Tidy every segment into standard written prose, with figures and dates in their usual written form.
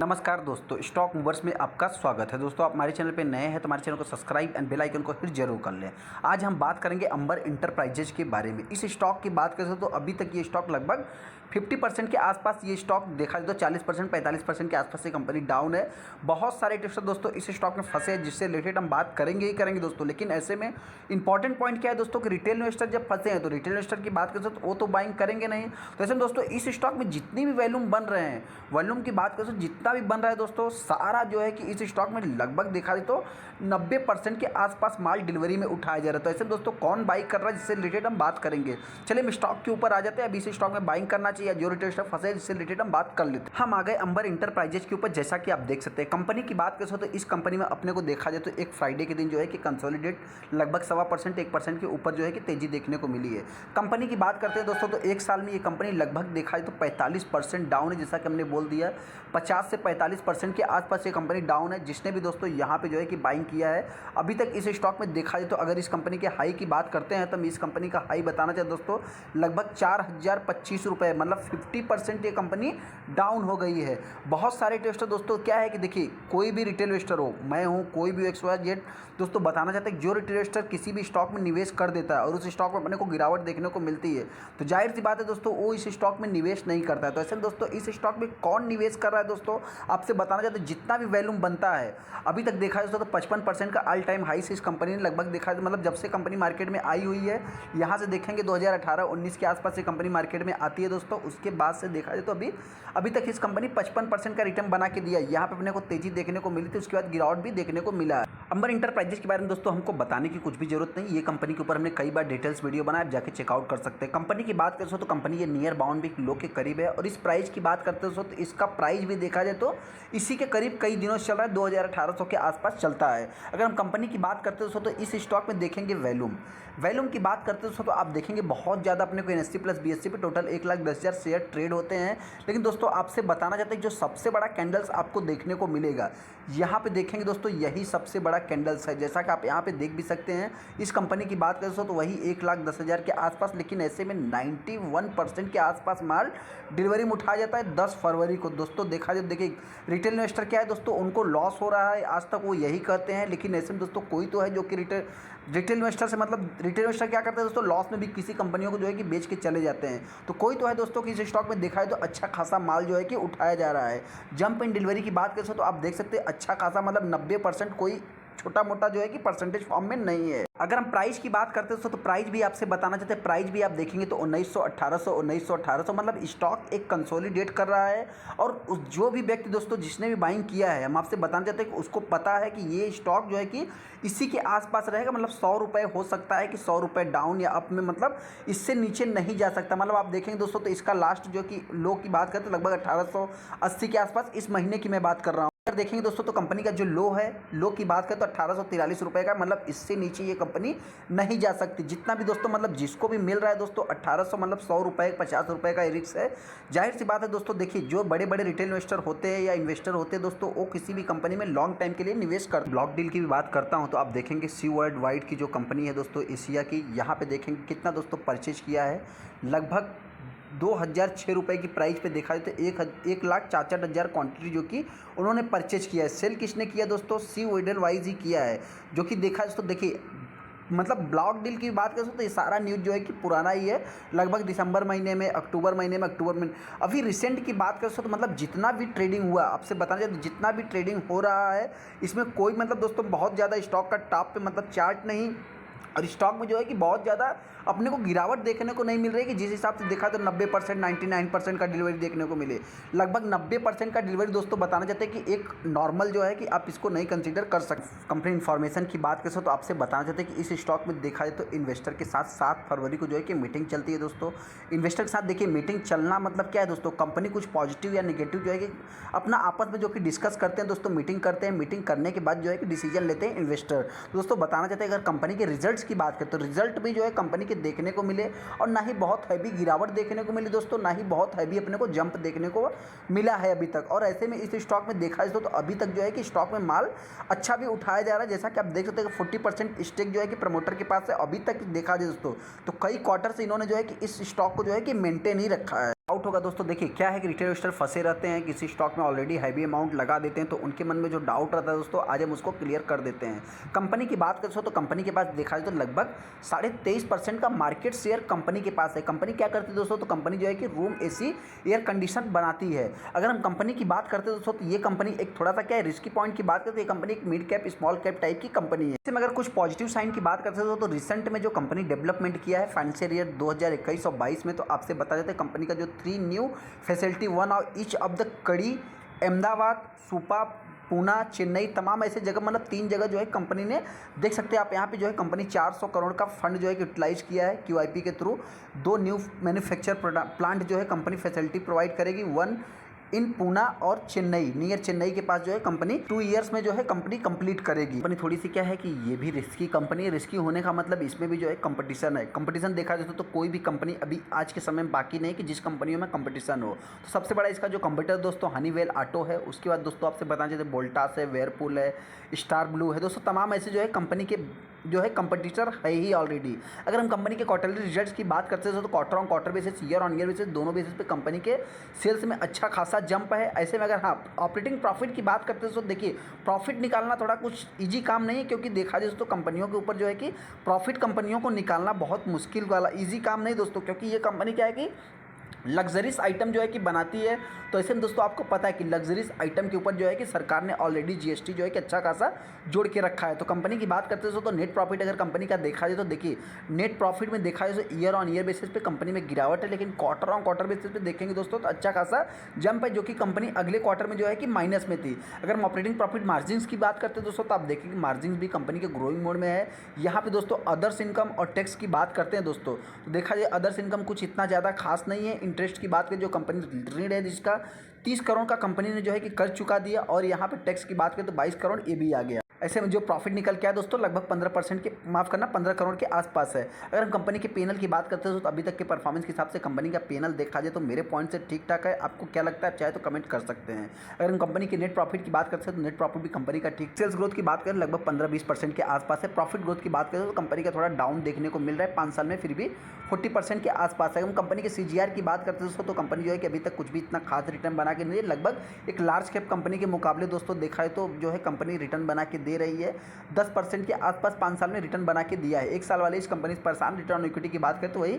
नमस्कार दोस्तों, stock movers में आपका स्वागत है। दोस्तों, आप हमारे चैनल पे नए हैं तो हमारे चैनल को सब्सक्राइब एंड बेल आइकन को फिर जरूर कर लें। आज हम बात करेंगे अंबर इंटरप्राइजेज के बारे में। इस स्टॉक की बात करें तो अभी तक ये स्टॉक लगभग 50% के आसपास ये स्टॉक देखा जाए तो 40% 45% के आसपास ये कंपनी डाउन है। बहुत सारे ट्रेडर्स दोस्तों इस स्टॉक में फंसे हैं, जिससे रिलेटेड हम बात करेंगे ही करेंगे दोस्तों। लेकिन ऐसे में इंपॉर्टेंट पॉइंट क्या है दोस्तों कि रिटेल इन्वेस्टर जब फंसे हैं तो रिटेल इन्वेस्टर की बात करें तो वो तो बाइंग करेंगे नहीं। तो ऐसे में दोस्तों इस स्टॉक में जितनी भी वॉल्यूम बन रहे हैं, वॉल्यूम की बात करें तो जितना भी बन रहा है दोस्तों, सारा जो है कि इस स्टॉक में लगभग देखा जाए तो 90% के आसपास माल डिलीवरी में उठाया जा रहा है। तो ऐसे दोस्तों कौन बाइंग कर रहा है जिससे रिलेटेड हम बात करेंगे। चलिए हम स्टॉक के ऊपर आ जाते हैं। अभी इस स्टॉक में बाइंग करना चाहिए, जो रिटेल स्टॉक फंसे जिससे रिलेटेड हम बात कर लेते हैं। हम आ गए अंबर इंटरप्राइजेज के ऊपर। जैसा कि आप देख सकते हैं कंपनी की बात करें तो इस कंपनी में अपने को देखा जाए तो एक फ्राइडे के दिन जो है कि कंसोलिडेट लगभग 1.25% 1% के ऊपर जो है कि तेजी देखने को मिली है। कंपनी की बात करते हैं दोस्तों तो एक साल में ये कंपनी लगभग देखा जाए तो 45% डाउन है। जैसा कि हमने बोल दिया 50 से 45% के आसपास ये कंपनी डाउन है। जिसने भी दोस्तों यहाँ पे जो है कि बाइंग किया है अभी तक इस स्टॉक में देखा जाए तो अगर इस कंपनी के हाई की बात करते हैं तो हम इस कंपनी का हाई बताना चाहते दोस्तों लगभग 4025 रुपये, मतलब 50% ये कंपनी डाउन हो गई है। बहुत सारे इन्वेस्टर दोस्तों क्या है कि देखिए कोई भी रिटेल इन्वेस्टर हो, मैं हूँ, कोई भी XYZ दोस्तों बताना चाहते हैं जो रिटेल इन्वेस्टर किसी भी स्टॉक में निवेश कर देता है और उस स्टॉक में अपने को गिरावट देखने को मिलती है तो जाहिर सी बात है दोस्तों वो इस स्टॉक में निवेश नहीं करता है। तो ऐसे दोस्तों इस स्टॉक में कौन निवेश कर रहा है दोस्तों आपसे बताना चाहते हैं। जितना भी वैल्यूम बनता है अभी तक देखा जाए तो 55% का ऑल टाइम हाई से इस कंपनी ने लगभग देखा है, मतलब जब से कंपनी मार्केट में आई हुई है, यहाँ से देखेंगे 2018-19 के आसपास से कंपनी मार्केट में आती है दोस्तों। उसके बाद से देखा जाए तो अभी तक इस कंपनी 55% का रिटर्न बना के दिया। यहाँ पे अपने को तेजी देखने को मिली थी, उसके बाद गिरावट भी देखने को मिला है। अंबर इंटरप्राइजेज के बारे में दोस्तों हमको बताने की कुछ भी जरूरत नहीं। ये कंपनी के ऊपर हमने कई बार डिटेल्स वीडियो बनाया, आप जाके चेकआउट कर सकते हैं। कंपनी की बात करें तो कंपनी ये नियर बाउंड भी लो के करीब है और इस प्राइस की बात करते हो तो इसका प्राइस भी देखा जाए तो इसी के करीब कई दिनों से चल रहा है, 2000-1800 के आसपास चलता है। अगर हम कंपनी की बात करते हो तो इस स्टॉक में देखेंगे वैल्यूम की बात करते हो तो आप देखेंगे बहुत ज़्यादा अपने को NSE प्लस BSE पे टोटल 1,10,000 शेयर ट्रेड होते हैं। लेकिन दोस्तों आपसे बताना चाहते हैं जो सबसे बड़ा कैंडल्स आपको देखने को मिलेगा, यहाँ पे देखेंगे दोस्तों यही सबसे बड़ा कैंडल्स है। जैसा कि आप यहाँ पे देख भी सकते हैं इस कंपनी की बात करें तो वही 1,10,000 के आसपास, लेकिन ऐसे में 91% के आसपास माल डिलीवरी में उठाया जाता है 10 फरवरी को। दोस्तों देखा जाए देखिए रिटेल इन्वेस्टर क्या है दोस्तों, उनको लॉस हो रहा है, आज तक वो यही करते हैं। लेकिन ऐसे में दोस्तों कोई तो है जो कि रिटेल इन्वेस्टर से, मतलब रिटेल इन्वेस्टर क्या करते हैं दोस्तों, लॉस में भी किसी कंपनियों को जो है कि बेच के चले जाते हैं। तो कोई तो है दोस्तों कि इस स्टॉक में देखा है तो अच्छा खासा माल जो है कि उठाया जा रहा है। जंप इन डिलीवरी की बात करें तो आप देख सकते हैं अच्छा खासा, मतलब 90% कोई छोटा मोटा जो है कि परसेंटेज फॉर्म में नहीं है। अगर हम प्राइस की बात करते हैं तो प्राइस भी आपसे बताना चाहते हैं, प्राइस भी आप देखेंगे तो 1900 मतलब स्टॉक एक कंसोलिडेट कर रहा है। और जो भी व्यक्ति दोस्तों जिसने भी बाइंग किया है हम आपसे बताना चाहते हैं कि उसको पता है कि ये स्टॉक जो है कि इसी के आसपास रहेगा, मतलब 100 रुपये हो सकता है कि 100 रुपये डाउन या अप में, मतलब इससे नीचे नहीं जा सकता। मतलब आप देखेंगे दोस्तों तो इसका लास्ट जो कि लो की बात करते हैं लगभग 1880 के आसपास, इस महीने की मैं बात कर रहा हूँ। अगर देखेंगे दोस्तों तो कंपनी का जो लो है, लो की बात करें तो 1843 रुपये का, मतलब इससे नीचे ये कंपनी नहीं जा सकती। जितना भी दोस्तों मतलब जिसको भी मिल रहा है दोस्तों 1800, मतलब 100 रुपये 50 रुपये का रिस्क है। जाहिर सी बात है दोस्तों, देखिए जो बड़े बड़े रिटेल इन्वेस्टर होते हैं या इन्वेस्टर होते हैं दोस्तों वो किसी भी कंपनी में लॉन्ग टाइम के लिए निवेश कर। ब्लॉक डील की भी बात करता हूँ तो आप देखेंगे सी वर्ल्ड वाइड की जो कंपनी है दोस्तों एशिया की, यहाँ पे देखेंगे कितना दोस्तों परचेज किया है, लगभग 2006 रुपये की प्राइस पे देखा जाए तो 1,64,000 क्वांटिटी जो कि उन्होंने परचेज किया है। सेल किसने किया दोस्तों, सी वर्ल्ड वाइज ही किया है, जो कि देखा जाए तो देखिए मतलब ब्लॉक डील की बात करें तो ये सारा न्यूज़ जो है कि पुराना ही है, लगभग दिसंबर महीने में, अक्टूबर में। अभी रिसेंट की बात करें तो मतलब जितना भी ट्रेडिंग हुआ आपसे बताना चाहिए, जितना भी ट्रेडिंग हो रहा है इसमें कोई मतलब दोस्तों बहुत ज़्यादा स्टॉक का टॉप पे मतलब चार्ट नहीं, और स्टॉक में जो है कि बहुत ज़्यादा अपने को गिरावट देखने को नहीं मिल रही है कि जिस हिसाब से देखा तो 90% 99% का डिलीवरी देखने को मिले। लगभग 90% का डिलीवरी दोस्तों बताना चाहते हैं कि एक नॉर्मल जो है कि आप इसको नहीं कंसीडर कर सकते। कंपनी इन्फॉर्मेशन की बात करें तो आपसे बताना चाहते हैं कि इस स्टॉक में देखा जाए तो इन्वेस्टर के साथ 7 फरवरी को जो है कि मीटिंग चलती है दोस्तों। इन्वेस्टर के साथ देखिए मीटिंग चलना मतलब क्या है दोस्तों, कंपनी कुछ पॉजिटिव या निगेटिव जो है कि अपना आपस में जो कि डिस्कस करते हैं दोस्तों, मीटिंग करते हैं, मीटिंग करने के बाद जो है कि डिसीजन लेते हैं इन्वेस्टर। दोस्तों बताना चाहते हैं अगर कंपनी के रिजल्ट्स की बात करें तो रिजल्ट भी जो है कंपनी के देखने को मिले और ना ही बहुत हैवी गिरावट देखने को मिली दोस्तों, ना ही बहुत हैवी अपने को जंप देखने को मिला है अभी तक। और ऐसे में इस स्टॉक में देखा जाए तो अभी तक जो है कि स्टॉक में माल अच्छा भी उठाया जा रहा है। जैसा कि आप देख सकते हैं कि 40% स्टेक जो है कि प्रमोटर के पास है। अभी तक देखा जाए दोस्तों तो कई क्वार्टर से इन्होंने जो है कि इस स्टॉक को जो है कि मेंटेन ही रखा है। आउट होगा दोस्तों। देखिए क्या है कि रिटेल इन्वेस्टर फंसे रहते हैं, किसी स्टॉक में ऑलरेडी हैवी अमाउंट लगा देते हैं, तो उनके मन में जो डाउट रहता है दोस्तों, आज हम उसको क्लियर कर देते हैं। कंपनी की बात करें तो कंपनी के पास देखा जाए तो लगभग 23.5% का मार्केट शेयर कंपनी के पास है। कंपनी क्या करती है दोस्तों, तो कंपनी जो है कि रूम एसी एयर कंडीशन बनाती है। अगर हम कंपनी की बात करते हैं दोस्तों, तो ये कंपनी एक थोड़ा सा क्या है रिस्की पॉइंट की बात करते हैं, ये कंपनी एक mid cap small cap type की कंपनी है। इसमें अगर कुछ पॉजिटिव साइन की बात करते हो तो रिसेंट में जो कंपनी डेवलपमेंट किया है फाइनेंशियल ईयर 2021 और 22 में, तो आपसे बता देते हैं कंपनी का जो 3 न्यू फैसिलिटी वन और ईच ऑफ द कड़ी, अहमदाबाद, सुपा, पूना, चेन्नई, तमाम ऐसे जगह मतलब 3 जगह जो है कंपनी ने देख सकते हैं आप यहाँ पे जो है कंपनी 400 करोड़ का फंड जो है यूटिलाइज किया है QIP के थ्रू। 2 न्यू मैन्युफैक्चर प्लांट जो है कंपनी फैसिलिटी प्रोवाइड करेगी, 1 इन पूना और चेन्नई, नियर चेन्नई के पास जो है कंपनी 2 ईयर्स में जो है कंपनी कंप्लीट करेगी। कंपनी थोड़ी सी क्या है कि ये भी रिस्की कंपनी है। रिस्की होने का मतलब इसमें भी जो है कंपटीशन है। कंपटीशन देखा जाए तो कोई भी कंपनी अभी आज के समय में बाकी नहीं कि जिस कंपनियों में कंपटीशन हो। तो सबसे बड़ा इसका जो कंपटीटर दोस्तों हनीवेल ऑटो है। उसके बाद दोस्तों आपसे बताना चाहिए वोल्टास है, वेयरपूल है, स्टार ब्लू है दोस्तों। तमाम ऐसे जो है कंपनी के जो है कंपटीटर है ही ऑलरेडी। अगर हम कंपनी के क्वार्टरली रिजल्ट्स की बात करते हैं तो quarter on quarter basis, year on year basis, दोनों बेसिस पे कंपनी के सेल्स में अच्छा खासा जंप है। ऐसे में अगर हाँ ऑपरेटिंग प्रॉफिट की बात करते हैं तो देखिए प्रॉफिट निकालना थोड़ा कुछ इजी काम नहीं है, क्योंकि देखा जाए तो कंपनियों के ऊपर जो है कि प्रॉफिट कंपनियों को निकालना बहुत मुश्किल वाला ईजी काम नहीं दोस्तों, क्योंकि ये कंपनी क्या है कि लग्जरीज आइटम जो है कि बनाती है। तो ऐसे में दोस्तों आपको पता है कि लग्जरीज आइटम के ऊपर जो है कि सरकार ने ऑलरेडी GST जो है कि अच्छा खासा जोड़ के रखा है। तो कंपनी की बात करते हैं तो नेट प्रॉफिट अगर कंपनी का देखा जाए तो देखिए नेट प्रॉफिट में देखा जाए तो ईयर ऑन ईयर बेसिस पे कंपनी में गिरावट है, लेकिन क्वार्टर ऑन क्वार्टर बेसिस पे देखेंगे दोस्तों तो अच्छा खासा जंप है, जो कि कंपनी अगले क्वार्टर में जो है कि माइनस में थी। अगर हम ऑपरेटिंग प्रॉफिट मार्जिन की बात करते हैं दोस्तों तो आप देखेंगे मार्जिन भी कंपनी के ग्रोइंग मोड में है। यहाँ पे दोस्तों अदर्स इनकम और टैक्स की बात करते हैं दोस्तों, तो देखा जाए अदर्स इनकम कुछ इतना ज़्यादा खास नहीं है। इंटरेस्ट की बात करें, जो कंपनी ऋण है जिसका 30 करोड़ का कंपनी ने जो है कि कर चुका दिया, और यहाँ पे टैक्स की बात करें तो 22 करोड़ ये भी आ गया। ऐसे में जो प्रॉफिट निकल के आया दोस्तों लगभग 15% के, माफ़ करना 15 करोड़ के आसपास है। अगर हम कंपनी के पेनल की बात करते हैं तो अभी तक के परफॉर्मेंस के हिसाब से कंपनी का पेनल देखा जाए तो मेरे पॉइंट से ठीक ठाक है। आपको क्या लगता है चाहे तो कमेंट कर सकते हैं। अगर हम कंपनी की नेट प्रॉफिट की बात करते हैं तो नेट प्रॉफिट भी कंपनी का ठीक। सेल्स ग्रोथ की बात करें लगभग 15-20% के आसपास है। प्रॉफिट ग्रोथ की बात करें तो कंपनी का थोड़ा डाउन देखने को मिल रहा है 5 साल में, फिर भी 40% के आसपास है। हम कंपनी के CGR की बात करते हैं दोस्तों तो कंपनी जो है कि अभी तक कुछ भी इतना खास रिटर्न बना के नहीं है। लगभग एक लार्ज कैप कंपनी के मुकाबले दोस्तों देखा है तो जो है कंपनी रिटर्न बना के दे रही है 10% के आसपास 5 साल में रिटर्न बना के दिया है। 1 साल वाले इस कंपनी से परेशान, रिटर्न ऑन इक्विटी की बात करें तो वही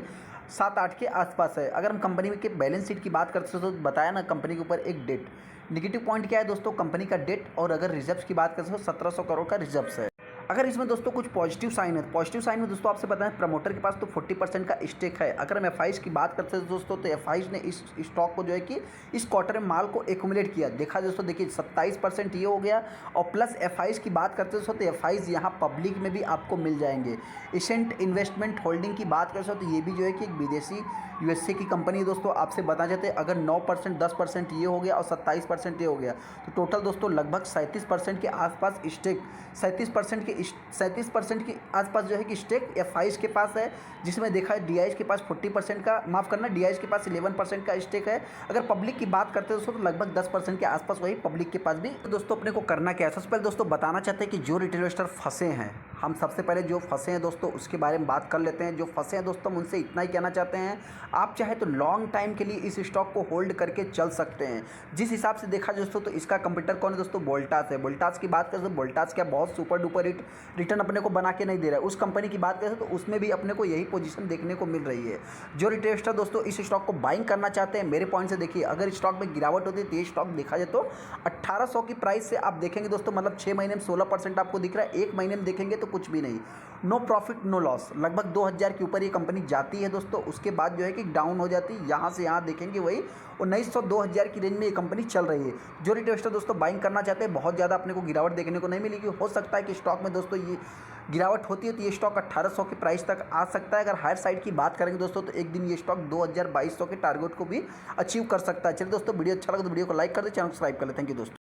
7-8 के आसपास है। अगर हम कंपनी के बैलेंस शीट की बात करते हैं तो बताया ना कंपनी के ऊपर एक डेट। नेगेटिव पॉइंट क्या है दोस्तों कंपनी का डेट, और अगर रिजर्व्स की बात करते हो 1700 करोड़ का रिजर्व्स है। अगर इसमें दोस्तों कुछ पॉजिटिव साइन है, पॉजिटिव साइन में दोस्तों आपसे पता है प्रमोटर के पास तो 40% का स्टेक है। अगर हम FIs की बात करते हैं दोस्तों तो FIs ने इस स्टॉक को जो है कि इस क्वार्टर में माल को एक्यूमुलेट किया। देखा दोस्तों देखिए 27% ये हो गया, और प्लस FIs की बात करते हैं दोस्तों तो FIs यहाँ पब्लिक में भी आपको मिल जाएंगे। एसेंट इन्वेस्टमेंट होल्डिंग की बात करते हो तो ये भी जो है कि एक विदेशी USA की कंपनी है दोस्तों। आपसे बता जाते हैं अगर 9%, 10% ये हो गया और 27% ये हो गया तो टोटल दोस्तों लगभग 37% के आसपास स्टेक, 37% के आसपास जो है कि स्टेक FIs के पास है, जिसमें देखा है DIs के पास 40% का, माफ़ करना DIs के पास 11% का स्टेक है। अगर पब्लिक की बात करते हैं दोस्तों तो लगभग 10% के आसपास वही पब्लिक के पास भी। तो दोस्तों अपने को करना क्या है, सबसे पहले दोस्तों बताना चाहते हैं कि जो रिटेल इन्वेस्टर फंसे हैं, हम सबसे पहले जो फंसे हैं दोस्तों उसके बारे में बात कर लेते हैं। जो फंसे हैं दोस्तों हम उनसे इतना ही कहना चाहते हैं, आप चाहे तो लॉन्ग टाइम के लिए इस स्टॉक को होल्ड करके चल सकते हैं। जिस हिसाब से देखा दोस्तों तो इसका कंपटीटर कौन है दोस्तों, वोल्टास है। वोल्टास की बात करें तो वोल्टास क्या बहुत सुपर डुपर हिट रिटर्न अपने को बना के नहीं दे रहा है। उस कंपनी की बात करें तो उसमें भी अपने को यही पोजीशन देखने को मिल रही है। जो रिटेल इन्वेस्टर दोस्तों इस स्टॉक को बाइंग करना चाहते हैं, मेरे पॉइंट से देखिए अगर स्टॉक में गिरावट होती है तो ये स्टॉक देखा जाए तो 1800 की प्राइस से आप देखेंगे दोस्तों मतलब 6 महीने में 16% आपको दिख रहा है, 1 महीने में देखेंगे तो कुछ भी नहीं। नो प्रॉफिट नो लॉस, लगभग 2000 के ऊपर ये कंपनी जाती है दोस्तों, उसके बाद जो है कि डाउन हो जाती है। यहाँ से यहाँ देखेंगे वही 1900-2000 की रेंज में ये कंपनी चल रही है। जो रिटेल इन्वेस्टर दोस्तों बाइंग करना चाहते हैं, बहुत ज़्यादा अपने को गिरावट देखने को नहीं मिलेगी। हो सकता है कि स्टॉक में दोस्तों ये गिरावट होती है तो ये स्टॉक 1800 की प्राइस तक आ सकता है। अगर हायर साइड की बात करेंगे दोस्तों तो एक दिन ये स्टॉक 2200 के टारगेट को भी अचीव कर सकता है। चलिए दोस्तों वीडियो अच्छा लगा तो वीडियो को लाइक कर दे, चैनल को सब्सक्राइब कर ले। थैंक यू दोस्तों।